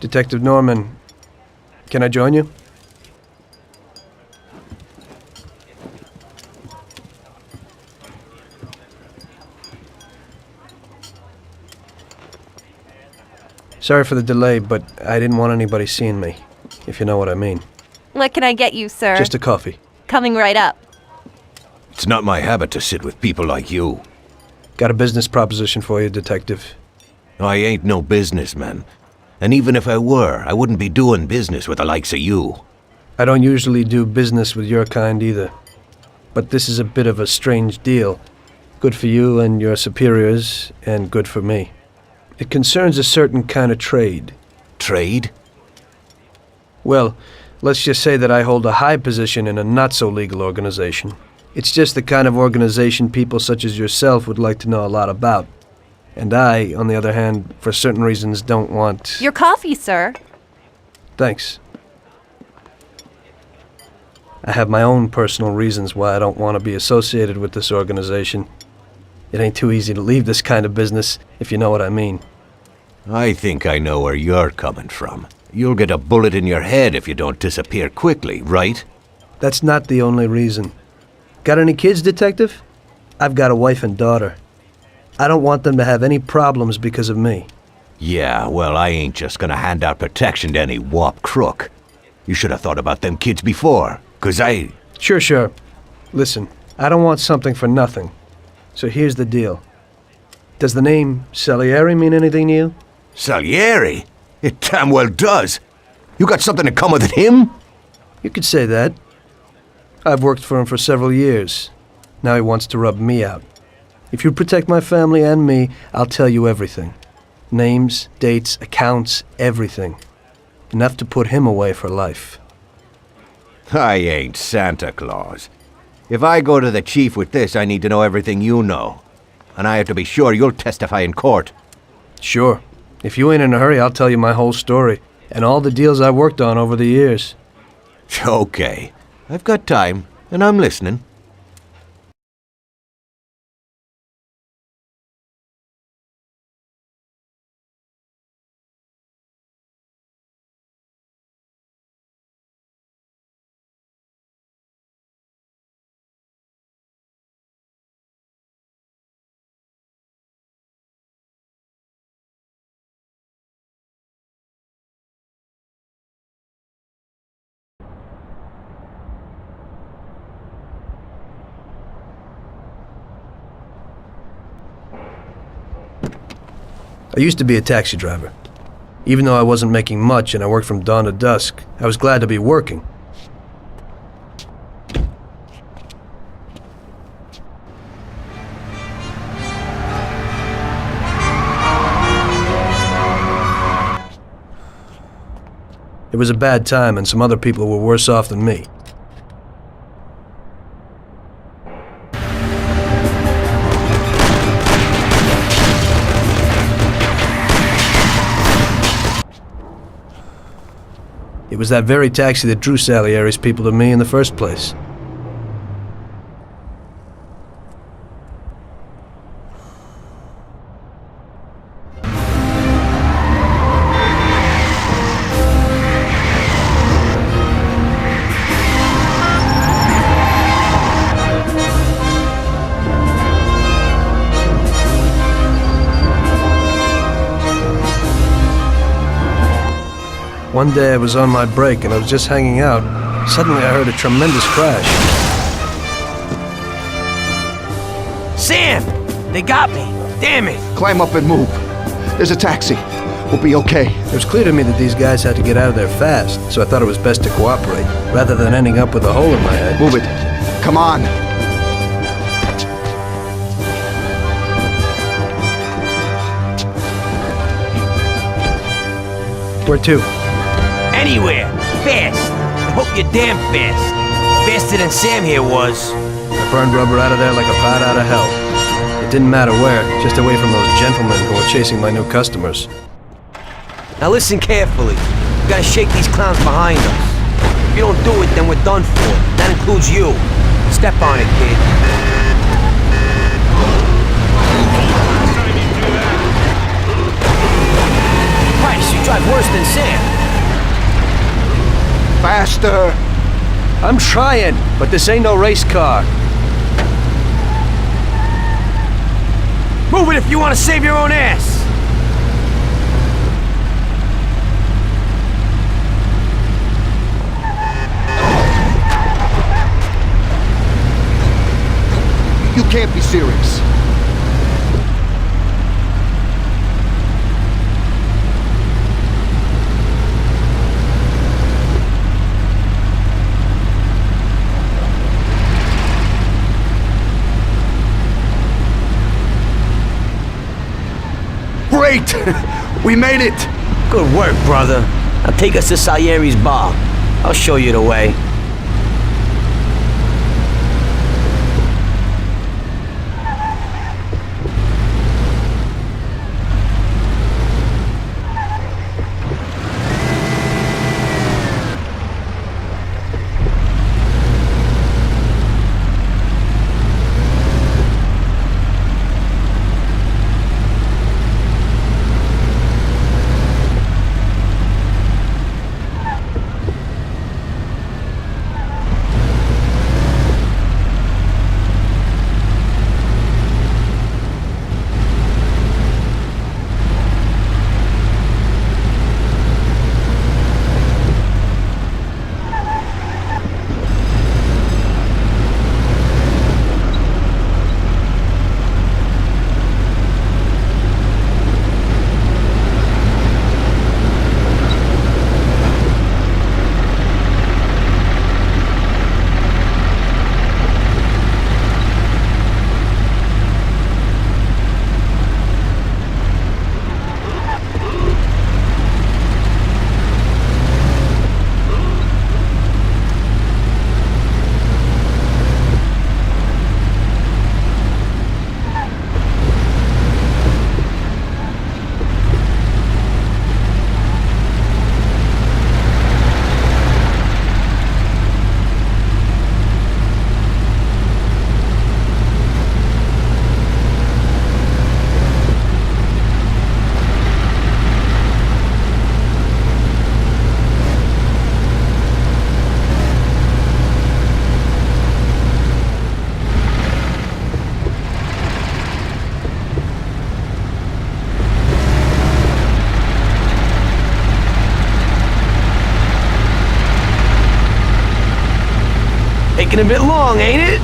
Detective Norman, can I join you? Sorry for the delay, but I didn't want anybody seeing me, if you know what I mean. What can I get you, sir? Just a coffee. Coming right up. It's not my habit to sit with people like you. Got a business proposition for you, Detective. I ain't no businessman. And even if I were, I wouldn't be doing business with the likes of you. I don't usually do business with your kind either. But this is a bit of a strange deal. Good for you and your superiors, and good for me. It concerns a certain kind of trade. Trade? Well, let's just say that I hold a high position in a not-so-legal organization. It's just the kind of organization people such as yourself would like to know a lot about. And I, on the other hand, for certain reasons don't want... Your coffee, sir. Thanks. I have my own personal reasons why I don't want to be associated with this organization. It ain't too easy to leave this kind of business, if you know what I mean. I think I know where you're coming from. You'll get a bullet in your head if you don't disappear quickly, right? That's not the only reason. Got any kids, Detective? I've got a wife and daughter. I don't want them to have any problems because of me. Yeah, well, I ain't just gonna hand out protection to any wop crook. You should have thought about them kids before, 'cause I... Sure. Listen, I don't want something for nothing. So here's the deal. Does the name Salieri mean anything to you? Salieri? It damn well does. You got something in common with him? You could say that. I've worked for him for several years. Now he wants to rub me out. If you protect my family and me, I'll tell you everything. Names, dates, accounts, everything. Enough to put him away for life. I ain't Santa Claus. If I go to the chief with this, I need to know everything you know. And I have to be sure you'll testify in court. Sure. If you ain't in a hurry, I'll tell you my whole story, and all the deals I worked on over the years. Okay. I've got time, and I'm listening. I used to be a taxi driver. Even though I wasn't making much and I worked from dawn to dusk, I was glad to be working. It was a bad time and some other people were worse off than me. It was that very taxi that drew Salieri's people to me in the first place. One day I was on my break and I was just hanging out. Suddenly I heard a tremendous crash. Sam! They got me! Damn it! Climb up and move. There's a taxi. We'll be okay. It was clear to me that these guys had to get out of there fast, so I thought it was best to cooperate, rather than ending up with a hole in my head. Move it. Come on. Where to? Anywhere! Fast! I hope you're damn fast. Faster than Sam here was. I burned rubber out of there like a bat out of hell. It didn't matter where, just away from those gentlemen who were chasing my new customers. Now listen carefully. We gotta shake these clowns behind us. If you don't do it, then we're done for. That includes you. Step on it, kid. Right. Christ, you drive worse than Sam. Faster! I'm trying, but this ain't no race car. Move it if you want to save your own ass. You can't be serious. Great! We made it! Good work, brother. Now take us to Salieri's bar. I'll show you the way. Taking a bit long, ain't it?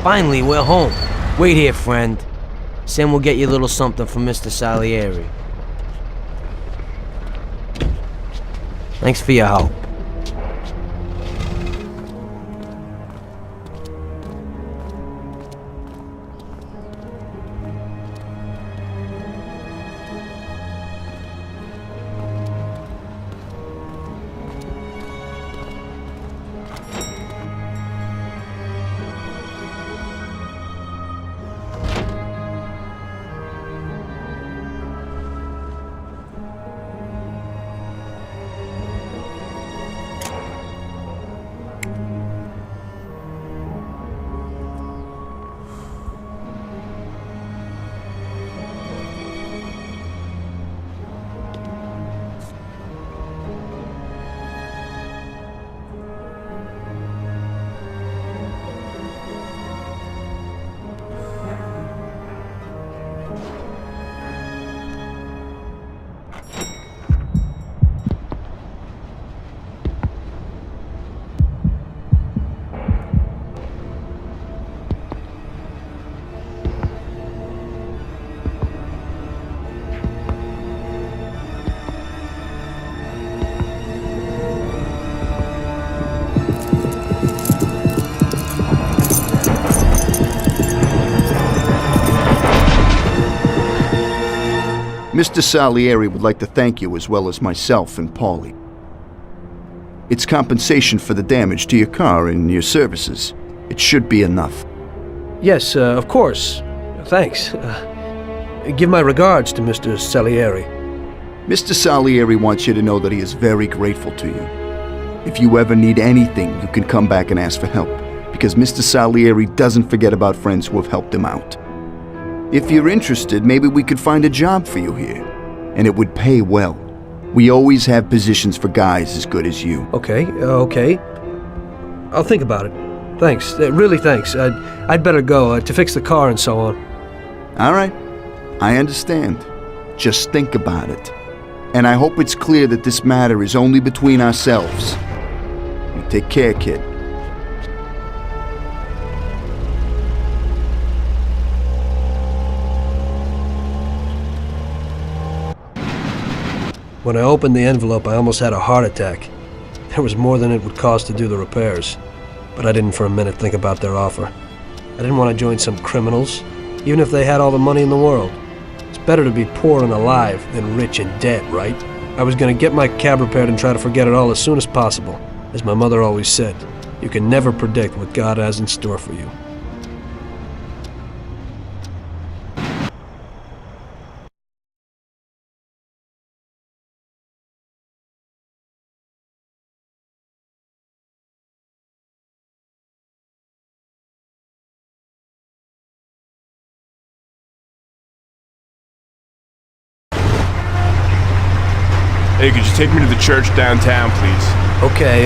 Finally, we're home. Wait here, friend. Sam will get you a little something from Mr. Salieri. Thanks for your help. Mr. Salieri would like to thank you as well as myself and Paulie. It's compensation for the damage to your car and your services. It should be enough. Yes, of course. Thanks. Give my regards to Mr. Salieri. Mr. Salieri wants you to know that he is very grateful to you. If you ever need anything, you can come back and ask for help, because Mr. Salieri doesn't forget about friends who have helped him out. If you're interested, maybe we could find a job for you here, and it would pay well. We always have positions for guys as good as you. Okay. I'll think about it. Thanks. Really thanks. I'd better go to fix the car and so on. All right. I understand. Just think about it. And I hope it's clear that this matter is only between ourselves. You take care, kid. When I opened the envelope, I almost had a heart attack. There was more than it would cost to do the repairs. But I didn't for a minute think about their offer. I didn't want to join some criminals, even if they had all the money in the world. It's better to be poor and alive than rich and dead, right? I was going to get my cab repaired and try to forget it all as soon as possible. As my mother always said, you can never predict what God has in store for you. Hey, could you take me to the church downtown, please? Okay.